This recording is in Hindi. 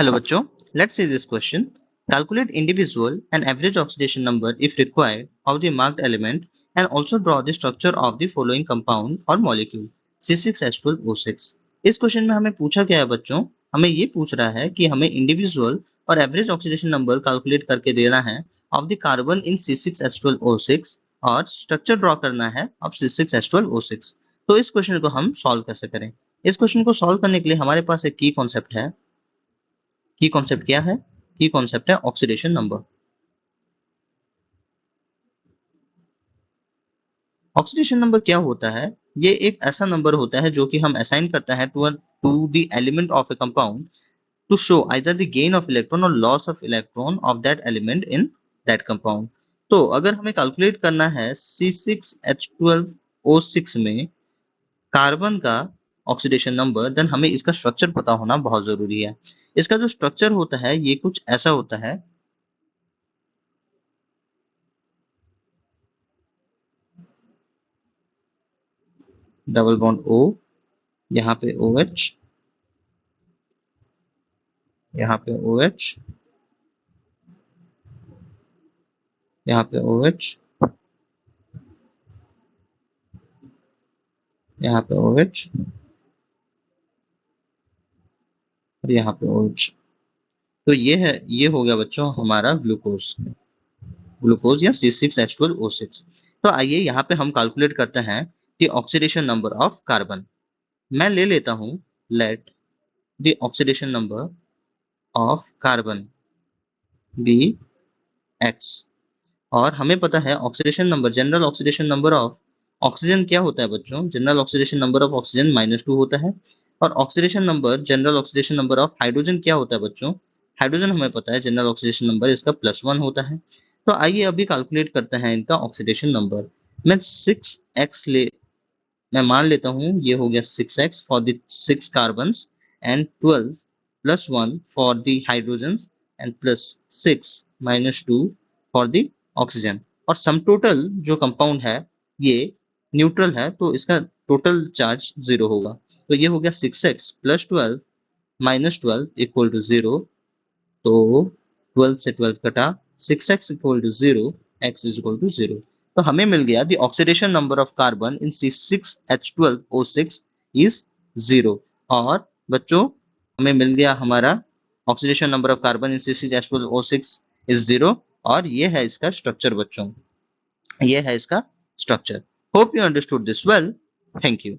Hello बच्चों, let's see this question. Calculate individual and average oxidation number if required of the marked element and also draw the structure of the following compound or molecule C6H12O6. इस क्वेश्चन में हमें पूछा गया है बच्चों, हमें ये पूछ रहा है कि हमें इंडिविजुअल और एवरेज ऑक्सीडेशन नंबर कैलकुलेट करके देना है of the carbon in C6H12O6 और स्ट्रक्चर ड्रॉ करना है ऑफ C6H12O6. तो इस क्वेश्चन को हम सॉल्व कैसे करें? इस क्वेश्चन को सॉल्व करने के लिए हमारे पास एक की कॉन्सेप्ट है. की कॉन्सेप्ट क्या है? की कॉन्सेप्ट है ऑक्सीडेशन नंबर. ऑक्सीडेशन नंबर क्या होता है? ये एक ऐसा नंबर होता है जो कि हम असाइन करता है to the element of a compound to show either the gain of electron और loss of electron of that element in that compound. तो अगर हमें कैलकुलेट करना है C6H12O6 में कार्बन का ऑक्सीडेशन नंबर, देन हमें इसका स्ट्रक्चर पता होना बहुत जरूरी है. इसका जो स्ट्रक्चर होता है ये कुछ ऐसा होता है. डबल बॉन्ड O, यहाँ पे OH, यहाँ पे OH, यहाँ पे OH, यहाँ पे OH और यहाँ पे OH. तो ये हो गया बच्चों हमारा ग्लूकोज या C6H12O6. तो आइए यहाँ पे हम कैलकुलेट करते हैं the oxidation number of carbon. मैं ले लेता हूँ let the oxidation number of carbon be X. और हमें पता है oxidation number, general oxidation number of oxygen क्या होता है बच्चों? General oxidation number of oxygen -2 होता है. और oxidation number, general oxidation number of hydrogen क्या होता है बच्चों? हाइड्रोजन हमें पता है जनरल ऑक्सीडेशन नंबर इसका +1 होता है. तो आइए अभी कैलकुलेट करते हैं इनका ऑक्सीडेशन नंबर. मैं 6x मैं मान लेता हूँ ये हो गया 6x for the 6 carbon and 12 +1 for the hydrogen and +6 -2 for the oxygen. और सम टोटल जो कंपाउंड है ये न्यूट्रल है तो इसका टोटल चार्ज 0 होगा. तो ये हो गया 6x + 12 -12 इक्वल टू 0. तो 12 से 12 कटा, 6x equal to 0, x is equal to 0. तो हमें मिल गया the oxidation number of carbon in C6H12O6 is 0. और बच्चों हमें मिल गया हमारा oxidation number of carbon in C6H12O6 is 0. और ये है इसका स्ट्रक्चर बच्चों, ये है इसका structure. Hope you understood this well. Thank you.